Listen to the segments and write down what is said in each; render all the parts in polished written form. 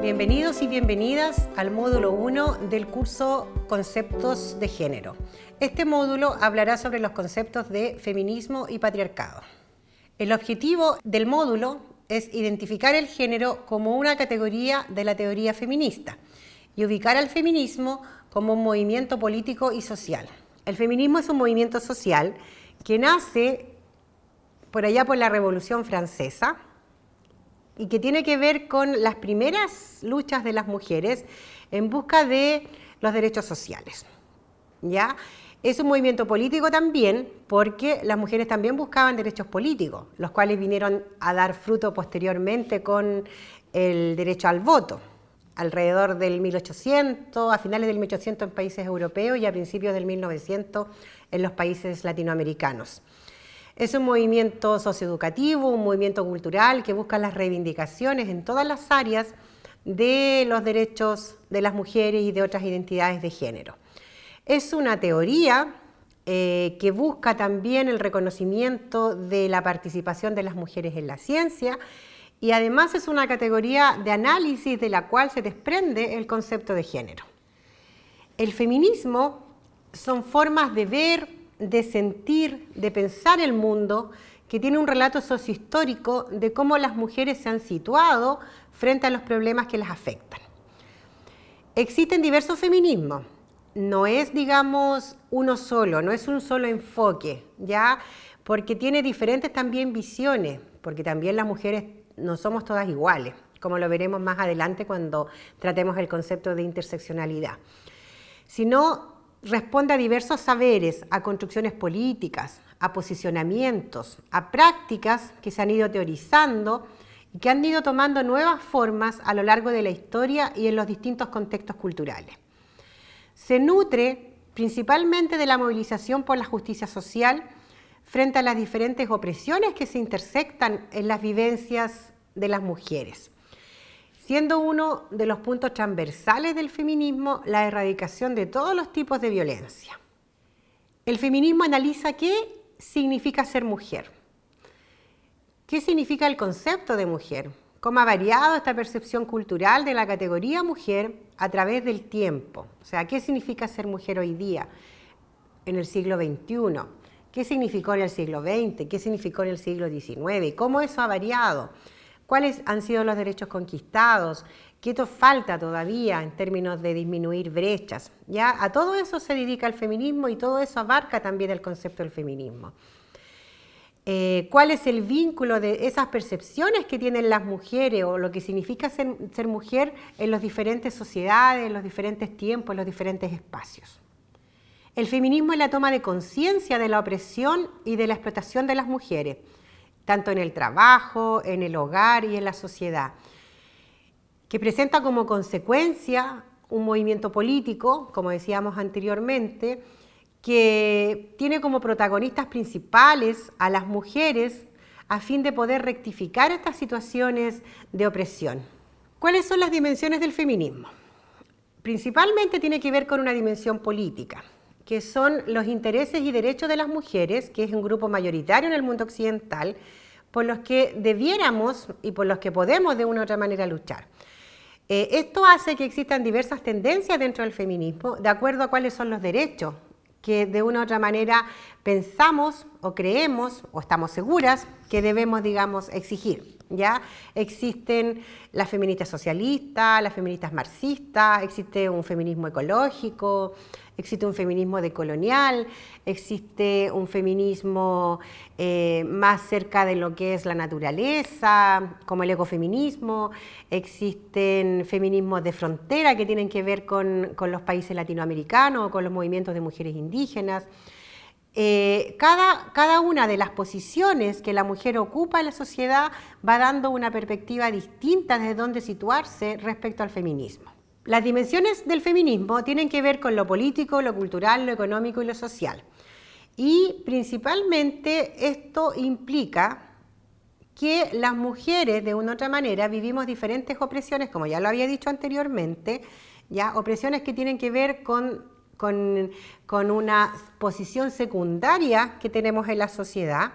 Bienvenidos y bienvenidas al módulo 1 del curso Conceptos de Género. Este módulo hablará sobre los conceptos de feminismo y patriarcado. El objetivo del módulo es identificar el género como una categoría de la teoría feminista y ubicar al feminismo como un movimiento político y social. El feminismo es un movimiento social que nace por allá por la Revolución Francesa y que tiene que ver con las primeras luchas de las mujeres en busca de los derechos sociales. ¿Ya? Es un movimiento político también porque las mujeres también buscaban derechos políticos, los cuales vinieron a dar fruto posteriormente con el derecho al voto, alrededor del 1800, a finales del 1800 en países europeos y a principios del 1900 en los países latinoamericanos. Es un movimiento socioeducativo, un movimiento cultural que busca las reivindicaciones en todas las áreas de los derechos de las mujeres y de otras identidades de género. Es una teoría que busca también el reconocimiento de la participación de las mujeres en la ciencia y además es una categoría de análisis de la cual se desprende el concepto de género. El feminismo son formas de ver, de sentir, de pensar el mundo, que tiene un relato sociohistórico de cómo las mujeres se han situado frente a los problemas que las afectan. Existen diversos feminismos, no es, digamos, uno solo, no es un solo enfoque, ¿ya? Porque tiene diferentes también visiones, porque también las mujeres no somos todas iguales, como lo veremos más adelante cuando tratemos el concepto de interseccionalidad, sino responde a diversos saberes, a construcciones políticas, a posicionamientos, a prácticas que se han ido teorizando y que han ido tomando nuevas formas a lo largo de la historia y en los distintos contextos culturales. Se nutre principalmente de la movilización por la justicia social frente a las diferentes opresiones que se intersectan en las vivencias de las mujeres, siendo uno de los puntos transversales del feminismo la erradicación de todos los tipos de violencia. El feminismo analiza qué significa ser mujer, qué significa el concepto de mujer, cómo ha variado esta percepción cultural de la categoría mujer a través del tiempo, o sea, qué significa ser mujer hoy día, en el siglo XXI, qué significó en el siglo XX, qué significó en el siglo XIX, y cómo eso ha variado. ¿Cuáles han sido los derechos conquistados? ¿Qué falta todavía en términos de disminuir brechas? ¿Ya? A todo eso se dedica el feminismo y todo eso abarca también el concepto del feminismo. ¿Cuál es el vínculo de esas percepciones que tienen las mujeres o lo que significa ser mujer en las diferentes sociedades, en los diferentes tiempos, en los diferentes espacios? El feminismo es la toma de conciencia de la opresión y de la explotación de las mujeres, tanto en el trabajo, en el hogar y en la sociedad, que presenta como consecuencia un movimiento político, como decíamos anteriormente, que tiene como protagonistas principales a las mujeres a fin de poder rectificar estas situaciones de opresión. ¿Cuáles son las dimensiones del feminismo? Principalmente tiene que ver con una dimensión política, que son los intereses y derechos de las mujeres, que es un grupo mayoritario en el mundo occidental, por los que debiéramos y por los que podemos de una u otra manera luchar. Esto hace que existan diversas tendencias dentro del feminismo, de acuerdo a cuáles son los derechos que de una u otra manera pensamos o creemos o estamos seguras que debemos, digamos, exigir. ¿Ya? Existen las feministas socialistas, las feministas marxistas, existe un feminismo ecológico, existe un feminismo decolonial, existe un feminismo más cerca de lo que es la naturaleza, como el ecofeminismo, existen feminismos de frontera que tienen que ver con los países latinoamericanos o con los movimientos de mujeres indígenas. Cada una de las posiciones que la mujer ocupa en la sociedad va dando una perspectiva distinta desde dónde situarse respecto al feminismo. Las dimensiones del feminismo tienen que ver con lo político, lo cultural, lo económico y lo social. Y principalmente esto implica que las mujeres de una u otra manera vivimos diferentes opresiones, como ya lo había dicho anteriormente, ¿ya? Opresiones que tienen que ver con una posición secundaria que tenemos en la sociedad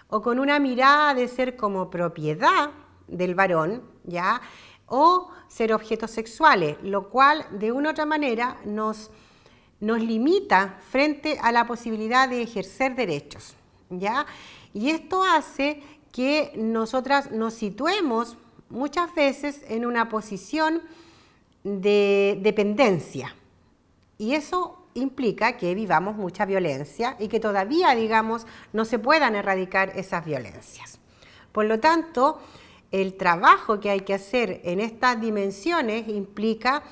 o con una mirada de ser como propiedad del varón, ¿ya? o ser objetos sexuales, lo cual de una u otra manera nos limita frente a la posibilidad de ejercer derechos, ¿ya? Y esto hace que nosotras nos situemos muchas veces en una posición de dependencia. Y eso implica que vivamos mucha violencia y que todavía, digamos, no se puedan erradicar esas violencias. Por lo tanto, el trabajo que hay que hacer en estas dimensiones implica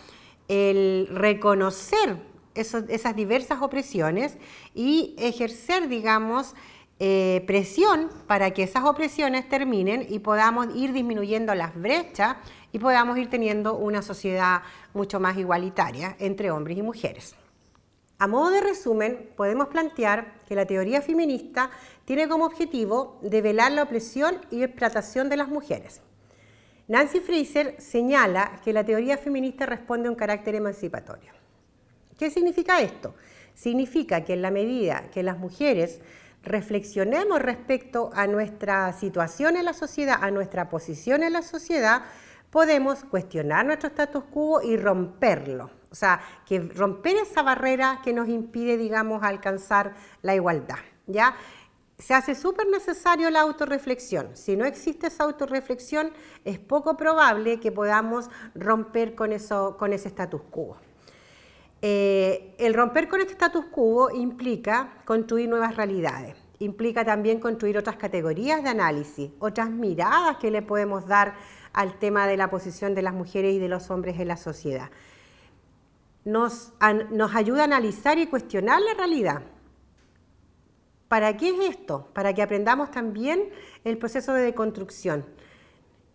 el reconocer esas diversas opresiones y ejercer, digamos, presión para que esas opresiones terminen y podamos ir disminuyendo las brechas y podamos ir teniendo una sociedad mucho más igualitaria entre hombres y mujeres. A modo de resumen, podemos plantear que la teoría feminista tiene como objetivo develar la opresión y explotación de las mujeres. Nancy Fraser señala que la teoría feminista responde a un carácter emancipatorio. ¿Qué significa esto? Significa que en la medida que las mujeres reflexionemos respecto a nuestra situación en la sociedad, a nuestra posición en la sociedad, podemos cuestionar nuestro status quo y romperlo. O sea, que romper esa barrera que nos impide, digamos, alcanzar la igualdad, ¿ya? Se hace súper necesario la autorreflexión. Si no existe esa autorreflexión, es poco probable que podamos romper con ese status quo. El romper con este status quo implica construir nuevas realidades, implica también construir otras categorías de análisis, otras miradas que le podemos dar al tema de la posición de las mujeres y de los hombres en la sociedad. Nos ayuda a analizar y cuestionar la realidad. ¿Para qué es esto? Para que aprendamos también el proceso de deconstrucción.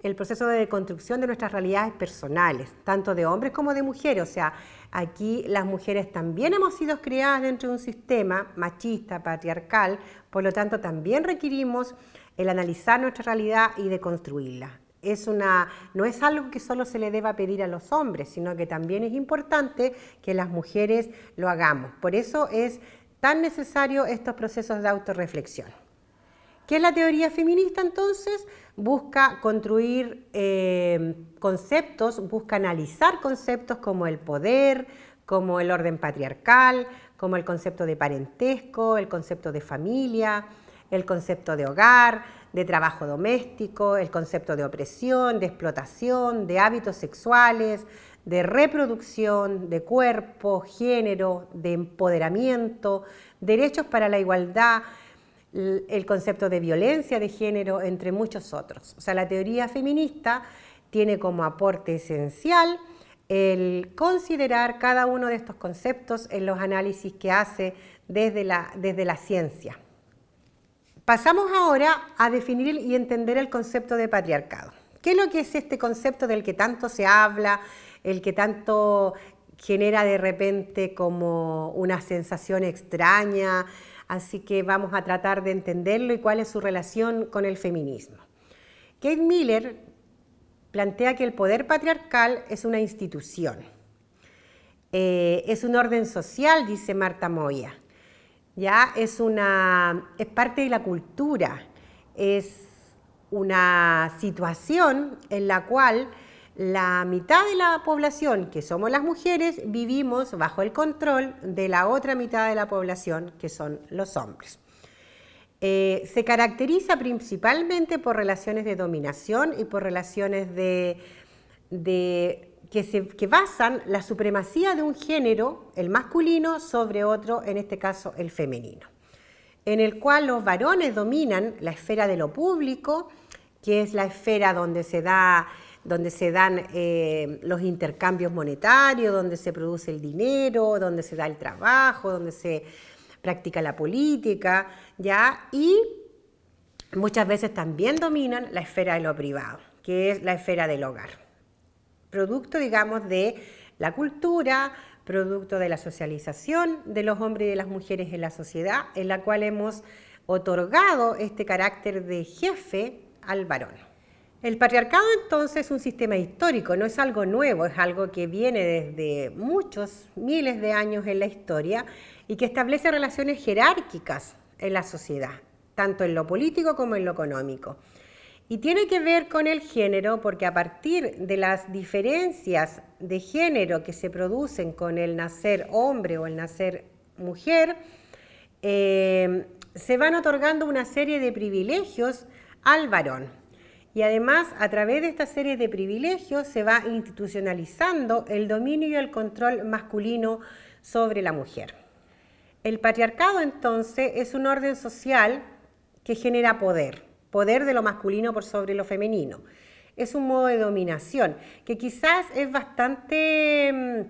El proceso de deconstrucción de nuestras realidades personales, tanto de hombres como de mujeres. O sea, aquí las mujeres también hemos sido criadas dentro de un sistema machista, patriarcal, por lo tanto también requerimos el analizar nuestra realidad y deconstruirla. No es algo que solo se le deba pedir a los hombres, sino que también es importante que las mujeres lo hagamos. Por eso es tan necesario estos procesos de autorreflexión. ¿Qué es la teoría feminista entonces? Busca construir conceptos, busca analizar conceptos como el poder, como el orden patriarcal, como el concepto de parentesco, el concepto de familia, el concepto de hogar, de trabajo doméstico, el concepto de opresión, de explotación, de hábitos sexuales, de reproducción, de cuerpo, género, de empoderamiento, derechos para la igualdad, el concepto de violencia de género, entre muchos otros. O sea, la teoría feminista tiene como aporte esencial el considerar cada uno de estos conceptos en los análisis que hace desde la ciencia. Pasamos ahora a definir y entender el concepto de patriarcado. ¿Qué es lo que es este concepto del que tanto se habla, el que tanto genera de repente como una sensación extraña? Así que vamos a tratar de entenderlo y cuál es su relación con el feminismo. Kate Miller plantea que el poder patriarcal es una institución, es un orden social, dice Marta Moya. Ya es parte de la cultura, es una situación en la cual la mitad de la población, que somos las mujeres, vivimos bajo el control de la otra mitad de la población, que son los hombres. Se caracteriza principalmente por relaciones de dominación y por relaciones que basan la supremacía de un género, el masculino, sobre otro, en este caso el femenino, en el cual los varones dominan la esfera de lo público, que es la esfera donde se dan los intercambios monetarios, donde se produce el dinero, donde se da el trabajo, donde se practica la política, ¿ya? Y muchas veces también dominan la esfera de lo privado, que es la esfera del hogar. Producto, digamos, de la cultura, producto de la socialización de los hombres y de las mujeres en la sociedad, en la cual hemos otorgado este carácter de jefe al varón. El patriarcado entonces es un sistema histórico, no es algo nuevo, es algo que viene desde muchos miles de años en la historia y que establece relaciones jerárquicas en la sociedad, tanto en lo político como en lo económico. Y tiene que ver con el género porque a partir de las diferencias de género que se producen con el nacer hombre o el nacer mujer, se van otorgando una serie de privilegios al varón. Y además, a través de esta serie de privilegios se va institucionalizando el dominio y el control masculino sobre la mujer. El patriarcado, entonces, es un orden social que genera poder de lo masculino por sobre lo femenino. Es un modo de dominación que quizás es bastante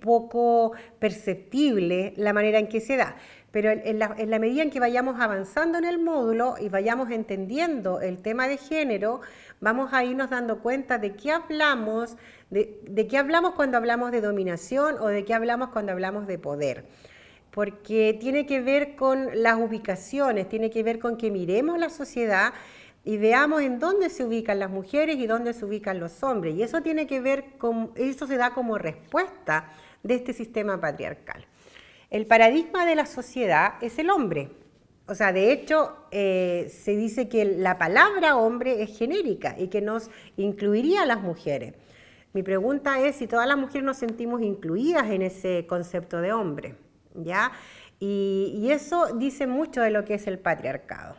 poco perceptible la manera en que se da, pero en la medida en que vayamos avanzando en el módulo y vayamos entendiendo el tema de género, vamos a irnos dando cuenta de qué hablamos, de qué hablamos cuando hablamos de dominación o de qué hablamos cuando hablamos de poder. Porque tiene que ver con las ubicaciones, tiene que ver con que miremos la sociedad y veamos en dónde se ubican las mujeres y dónde se ubican los hombres. Y eso tiene que ver con, eso se da como respuesta de este sistema patriarcal. El paradigma de la sociedad es el hombre. O sea, de hecho, se dice que la palabra hombre es genérica y que nos incluiría a las mujeres. Mi pregunta es si todas las mujeres nos sentimos incluidas en ese concepto de hombre, ¿ya? Y eso dice mucho de lo que es el patriarcado.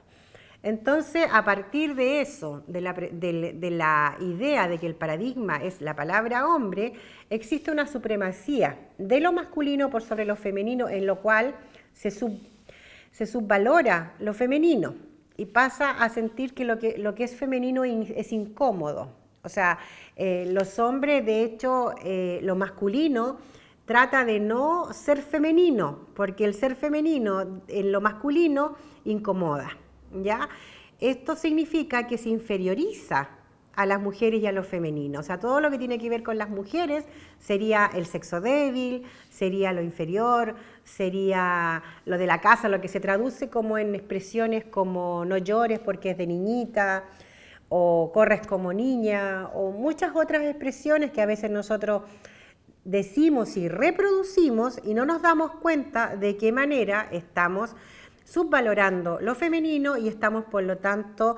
Entonces, a partir de eso, de la idea de que el paradigma es la palabra hombre, existe una supremacía de lo masculino por sobre lo femenino, en lo cual se subvalora lo femenino y pasa a sentir que lo que es femenino es incómodo. O sea, los hombres, de hecho, lo masculino trata de no ser femenino, porque el ser femenino en lo masculino incomoda, ¿ya? Esto significa que se inferioriza a las mujeres y a lo femenino. O sea, todo lo que tiene que ver con las mujeres sería el sexo débil, sería lo inferior, sería lo de la casa, lo que se traduce como en expresiones como no llores porque es de niñita, o corres como niña, o muchas otras expresiones que a veces nosotros decimos y reproducimos y no nos damos cuenta de qué manera estamos subvalorando lo femenino y estamos, por lo tanto,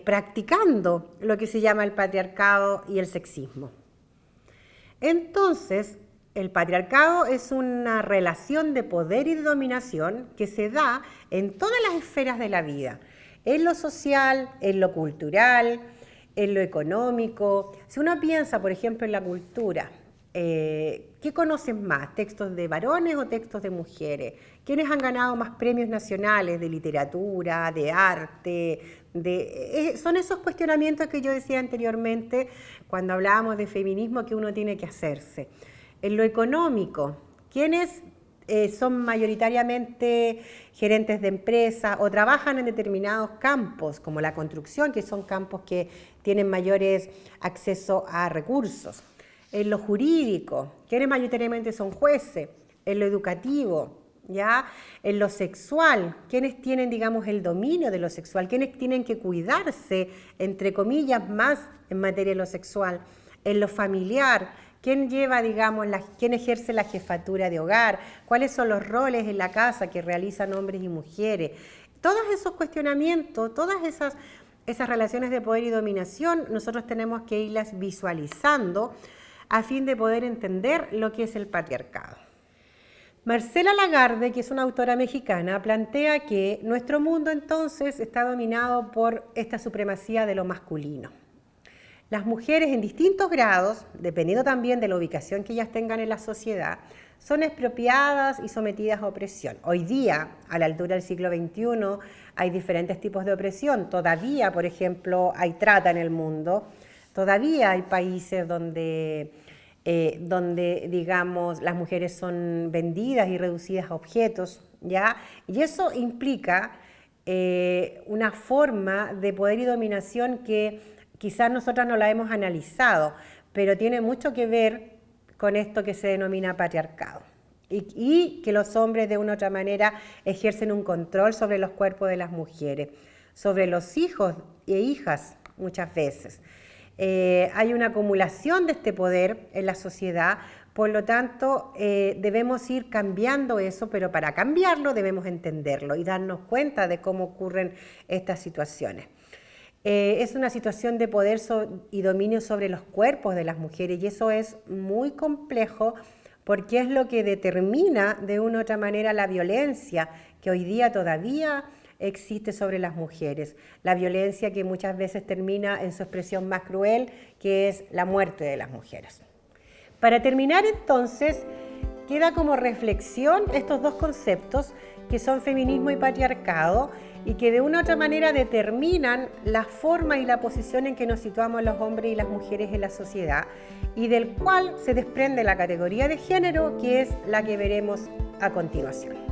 practicando lo que se llama el patriarcado y el sexismo. Entonces, el patriarcado es una relación de poder y de dominación que se da en todas las esferas de la vida, en lo social, en lo cultural, en lo económico. Si uno piensa, por ejemplo, en la cultura, ¿qué conocen más? ¿Textos de varones o textos de mujeres? ¿Quiénes han ganado más premios nacionales de literatura, de arte? Son esos cuestionamientos que yo decía anteriormente cuando hablábamos de feminismo que uno tiene que hacerse. En lo económico, ¿quiénes son mayoritariamente gerentes de empresas o trabajan en determinados campos, como la construcción, que son campos que tienen mayores acceso a recursos? En lo jurídico, ¿quiénes mayoritariamente son jueces? En lo educativo, ¿ya? En lo sexual, ¿quiénes tienen, digamos, el dominio de lo sexual? ¿Quiénes tienen que cuidarse, entre comillas, más en materia de lo sexual? En lo familiar, ¿quién lleva, digamos, quién ejerce la jefatura de hogar? ¿Cuáles son los roles en la casa que realizan hombres y mujeres? Todos esos cuestionamientos, todas esas relaciones de poder y dominación, nosotros tenemos que irlas visualizando a fin de poder entender lo que es el patriarcado. Marcela Lagarde, que es una autora mexicana, plantea que nuestro mundo entonces está dominado por esta supremacía de lo masculino. Las mujeres en distintos grados, dependiendo también de la ubicación que ellas tengan en la sociedad, son expropiadas y sometidas a opresión. Hoy día, a la altura del siglo XXI, hay diferentes tipos de opresión. Todavía, por ejemplo, hay trata en el mundo. Todavía hay países donde, digamos, las mujeres son vendidas y reducidas a objetos, ¿ya? Y eso implica una forma de poder y dominación que quizás nosotras no la hemos analizado, pero tiene mucho que ver con esto que se denomina patriarcado. Y que los hombres de una u otra manera ejercen un control sobre los cuerpos de las mujeres, sobre los hijos e hijas muchas veces. Hay una acumulación de este poder en la sociedad, por lo tanto debemos ir cambiando eso, pero para cambiarlo debemos entenderlo y darnos cuenta de cómo ocurren estas situaciones. Es una situación de poder y dominio sobre los cuerpos de las mujeres, y eso es muy complejo porque es lo que determina de una u otra manera la violencia que hoy día todavía existe sobre las mujeres. La violencia que muchas veces termina en su expresión más cruel, que es la muerte de las mujeres. Para terminar entonces, queda como reflexión estos dos conceptos que son feminismo y patriarcado, y que de una u otra manera determinan la forma y la posición en que nos situamos los hombres y las mujeres en la sociedad, y del cual se desprende la categoría de género, que es la que veremos a continuación.